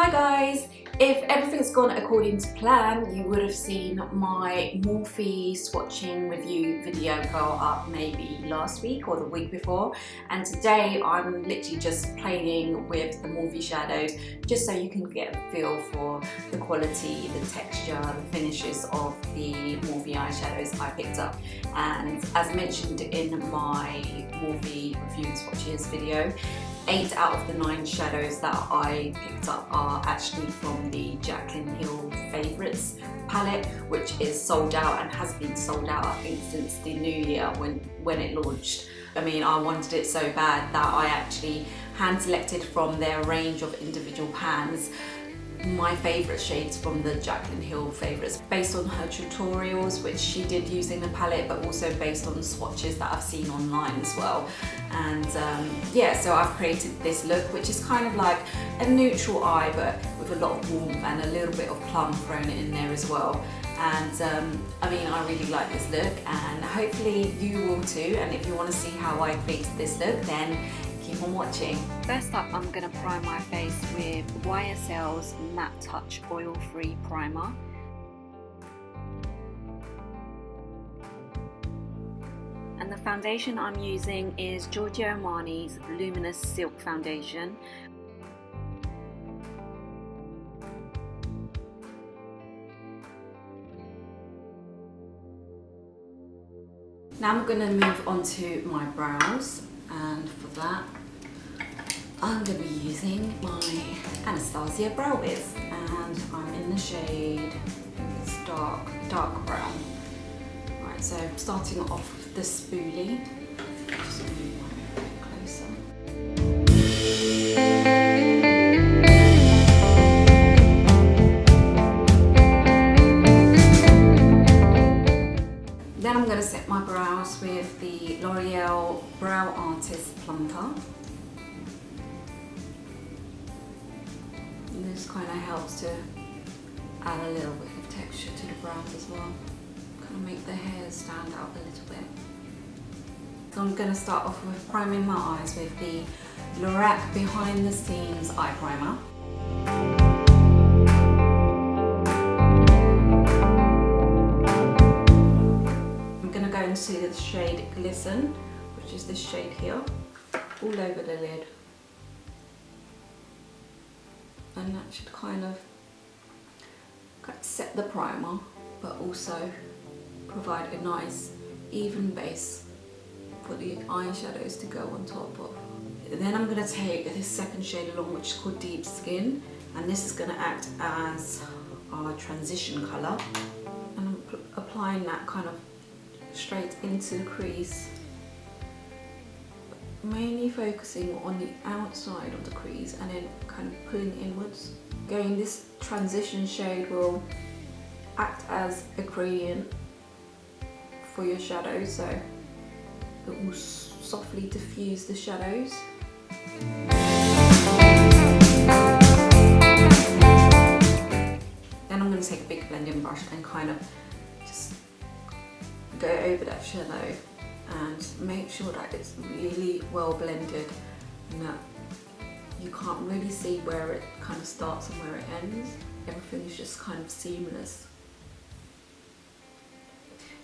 Hi guys! If everything's gone according to plan, you would have seen my Morphe swatching review video go up maybe last week or the week before, and today I'm literally just playing with the Morphe shadows just so you can get a feel for the quality, the texture, the finishes of the Morphe eyeshadows I picked up. And as mentioned in my Morphe review and swatches video, 8 out of the 9 shadows that I picked up are actually from the Jaclyn Hill Favourites palette, which is sold out and has been sold out I think since the new year when it launched. I mean, I wanted it so bad that I actually hand selected from their range of individual pans my favourite shades from the Jaclyn Hill Favourites, based on her tutorials which she did using the palette, but also based on swatches that I've seen online as well. And yeah, so I've created this look which is kind of like a neutral eye but with a lot of warmth and a little bit of plum thrown in there as well. And I mean, I really like this look and hopefully you will too. And if you want to see how I created this look, then keep on watching. First up, I'm going to prime my face with YSL's Matte Touch Oil-Free Primer. And the foundation I'm using is Giorgio Armani's Luminous Silk Foundation. Now I'm going to move on to my brows, and for that I'm going to be using my Anastasia Brow Wiz, and I'm in the shade, it's dark brown. Right, so starting off with the spoolie, just move mine a bit closer. Then I'm going to set my brows with the Loreal Brow Artist Plumper. And this kind of helps to add a little bit of texture to the brows as well. Kind of make the hairs stand out a little bit. So I'm going to start off with priming my eyes with the Lorac Behind the Scenes Eye Primer. Into the shade Glisen, which is this shade here, all over the lid, and that should kind of set the primer but also provide a nice even base for the eyeshadows to go on top of. Then I'm going to take this second shade along, which is called Deep Skin, and this is going to act as our transition colour, and I'm applying that kind of straight into the crease, mainly focusing on the outside of the crease and then kind of pulling inwards. Again, this transition shade will act as a gradient for your shadows, so it will softly diffuse the shadows. Then I'm going to take a big blending brush and kind of just go over that shadow and make sure that it's really well blended and that you can't really see where it kind of starts and where it ends. Everything is just kind of seamless.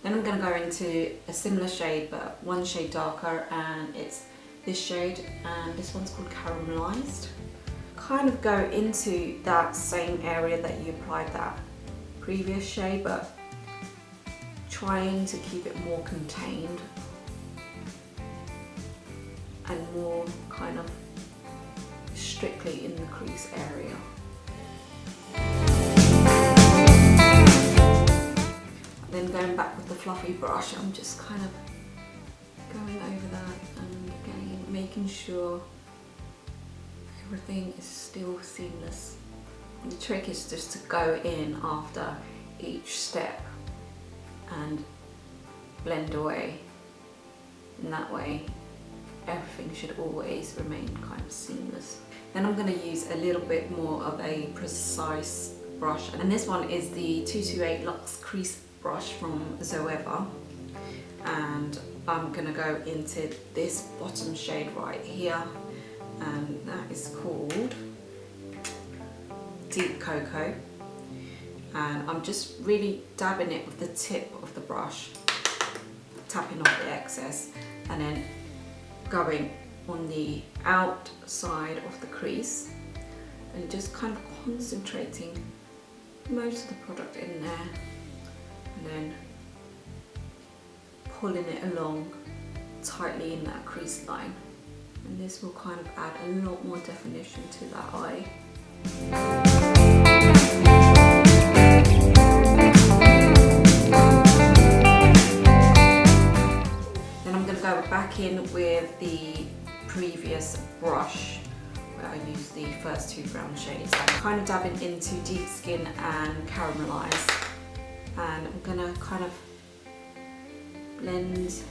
Then I'm going to go into a similar shade but one shade darker, and it's this shade, and this one's called Caramelized. Kind of go into that same area that you applied that previous shade, but trying to keep it more contained and more kind of strictly in the crease area. Then going back with the fluffy brush, I'm just kind of going over that and again making sure everything is still seamless. And the trick is just to go in after each step and blend away, and that way everything should always remain kind of seamless. Then I'm going to use a little bit more of a precise brush, and this one is the 228 Luxe Crease brush from Zoeva, and I'm going to go into this bottom shade right here, and that is called Deep Cocoa, and I'm just really dabbing it with the tip of the brush, tapping off the excess, and then going on the outside of the crease and just kind of concentrating most of the product in there, and then pulling it along tightly in that crease line, and this will kind of add a lot more definition to that eye. Then I'm going to go back in with the previous brush where I used the first two brown shades. I'm kind of dabbing into Deep Skin and Caramelized, and I'm going to kind of blend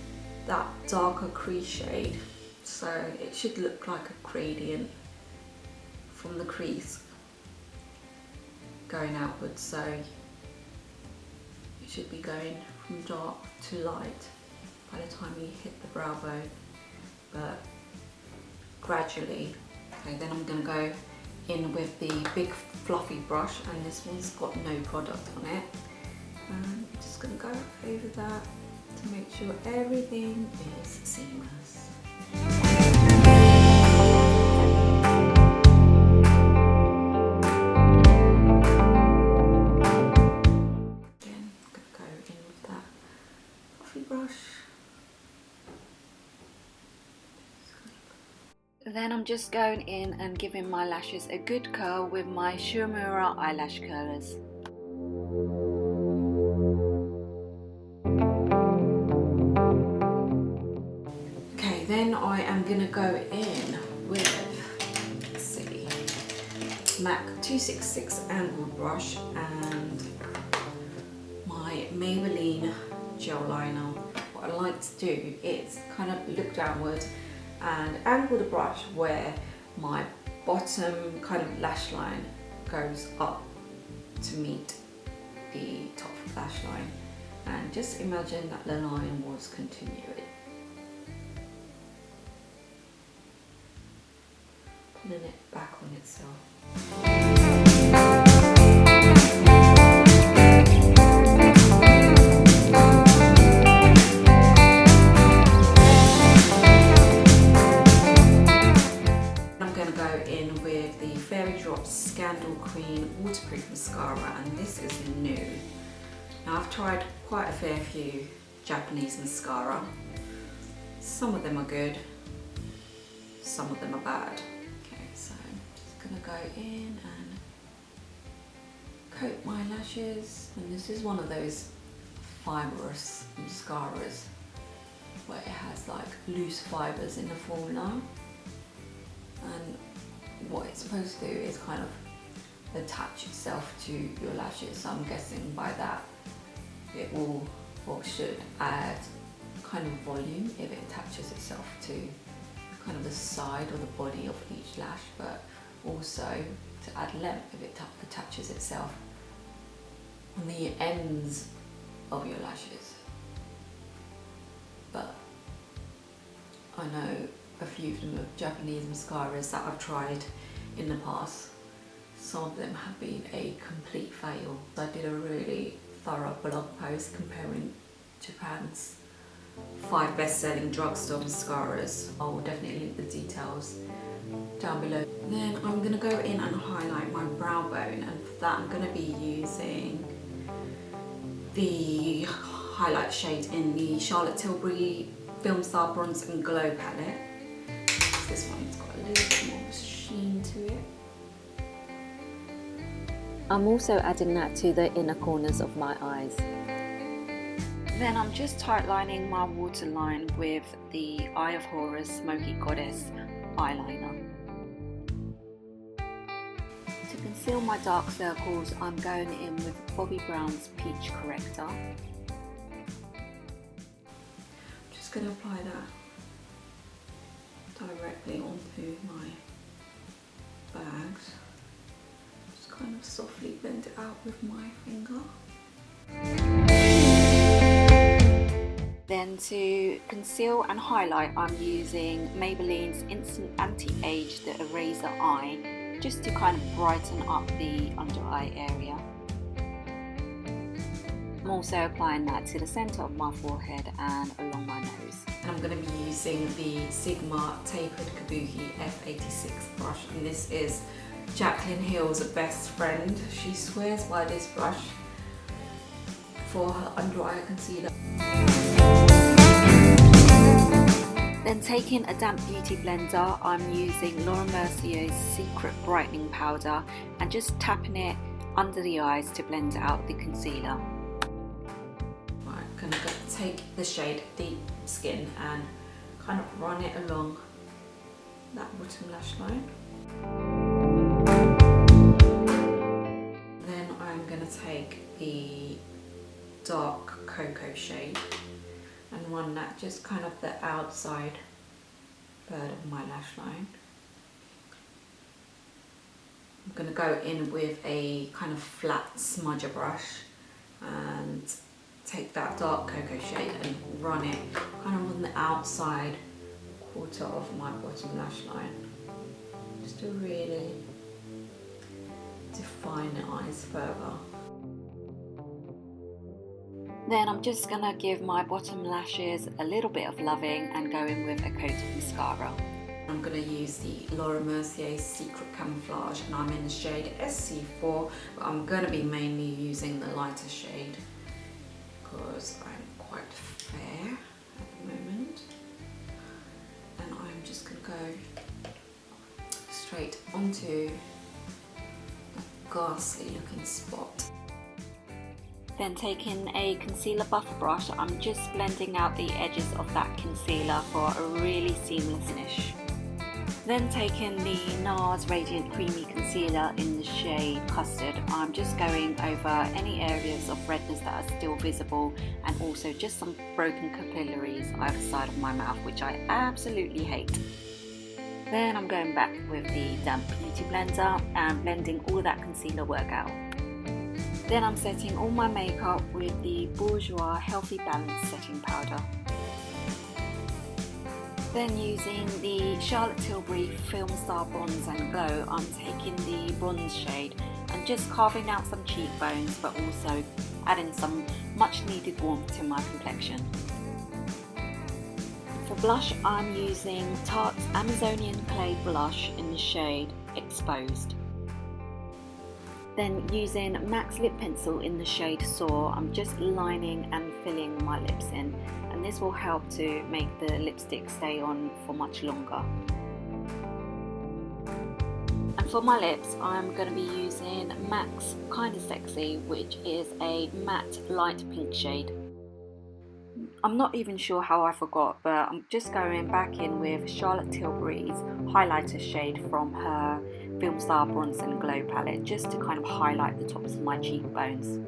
that darker crease shade so it should look like a gradient from the crease going outwards, so it should be going from dark to light by the time you hit the brow bone, but gradually. Okay, then I'm going to go in with the big fluffy brush, and this one's got no product on it, and I'm just going to go over that to make sure everything is seamless. Again, I'm going to go in with that fluffy brush. Then I'm just going in and giving my lashes a good curl with my Uemura eyelash curlers. Okay, then I am going to go in with, let's see, MAC 266 angled brush and my Maybelline gel liner. What I like to do is kind of look downward and angle the brush where my bottom kind of lash line goes up to meet the top lash line, and just imagine that the line was continuing. Pulling it back on itself. Scandal Queen waterproof mascara, and this is new. Now I've tried quite a fair few Japanese mascara. Some of them are good, some of them are bad. Okay, so I'm just gonna go in and coat my lashes, and this is one of those fibrous mascaras where it has like loose fibers in the formula, and what it's supposed to do is kind of attach itself to your lashes, so I'm guessing by that it will, or should, add kind of volume if it attaches itself to kind of the side or the body of each lash, but also to add length if it attaches itself on the ends of your lashes. But I know a few of them are Japanese mascaras that I've tried in the past. Some of them have been a complete fail. I did a really thorough blog post comparing Japan's 5 best-selling drugstore mascaras. I will definitely leave the details down below. Then I'm going to go in and highlight my brow bone, and for that I'm going to be using the highlight shade in the Charlotte Tilbury Filmstar Bronze and Glow palette. This one's got a little bit more sheen to it. I'm also adding that to the inner corners of my eyes. Then I'm just tightlining my waterline with the Eye of Horus Smokey Goddess eyeliner. To conceal my dark circles, I'm going in with Bobbi Brown's Peach Corrector. I'm just going to apply that directly onto my bags. Just kind of softly blend it out with my finger. Then to conceal and highlight, I'm using Maybelline's Instant Anti-Age The Eraser Eye just to kind of brighten up the under eye area. I'm also applying that to the centre of my forehead and along my nose. And I'm going to be using the Sigma Tapered Kabuki F86 brush, and this is Jaclyn Hill's best friend. She swears by this brush for her under eye concealer. Then taking a damp beauty blender, I'm using Mercier's Secret Brightening Powder and just tapping it under the eyes to blend out the concealer. Right, gonna take the shade Deep Skin and kind of run it along that bottom lash line. Then I'm gonna take the dark cocoa shade and run that just kind of the outside third of my lash line. I'm going to go in with a kind of flat smudger brush and take that dark cocoa shade and run it kind of on the outside quarter of my bottom lash line, just to really define the eyes further. Then I'm just going to give my bottom lashes a little bit of loving and go in with a coat of mascara. I'm going to use the Mercier's Secret Camouflage, and I'm in the shade SC4, but I'm going to be mainly using the lighter shade because I'm quite fair at the moment. And I'm just going to go straight onto a ghastly looking spot. Then taking a concealer buffer brush, I'm just blending out the edges of that concealer for a really seamless finish. Then taking the Nars Radiant Creamy Concealer in the shade Custard, I'm just going over any areas of redness that are still visible and also just some broken capillaries either side of my mouth, which I absolutely hate. Then I'm going back with the damp beauty blender and blending all that concealer work out. Then I'm setting all my makeup with the Bourjois Healthy Balance Setting Powder. Then using the Charlotte Tilbury Filmstar Bronze and Glow, I'm taking the bronze shade and just carving out some cheekbones, but also adding some much needed warmth to my complexion. For blush, I'm using Tarte's Amazonian Clay Blush in the shade Exposed. Then using MAC's lip pencil in the shade Soar, I'm just lining and filling my lips in, and this will help to make the lipstick stay on for much longer. And for my lips, I'm going to be using MAC's Kinda Sexy, which is a matte light pink shade. I'm not even sure how I forgot, but I'm just going back in with Charlotte Tilbury's highlighter shade from her Filmstar Bronze and Glow palette, just to kind of highlight the tops of my cheekbones.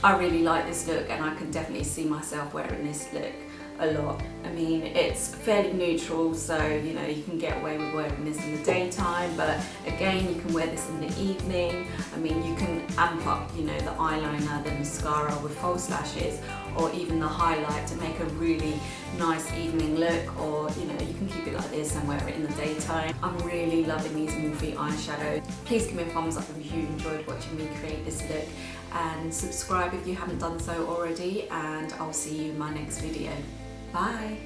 I really like this look, and I can definitely see myself wearing this look a lot. I mean, it's fairly neutral, so you know, you can get away with wearing this in the daytime, but again, you can wear this in the evening. I mean, you can amp up, you know, the eyeliner, the mascara with false lashes, or even the highlight to make a really nice evening look, or you know, you can keep it like this and wear it in the daytime. I'm really loving these Morphe eyeshadows. Please give me a thumbs up if you enjoyed watching me create this look, and subscribe if you haven't done so already, and I'll see you in my next video. Bye!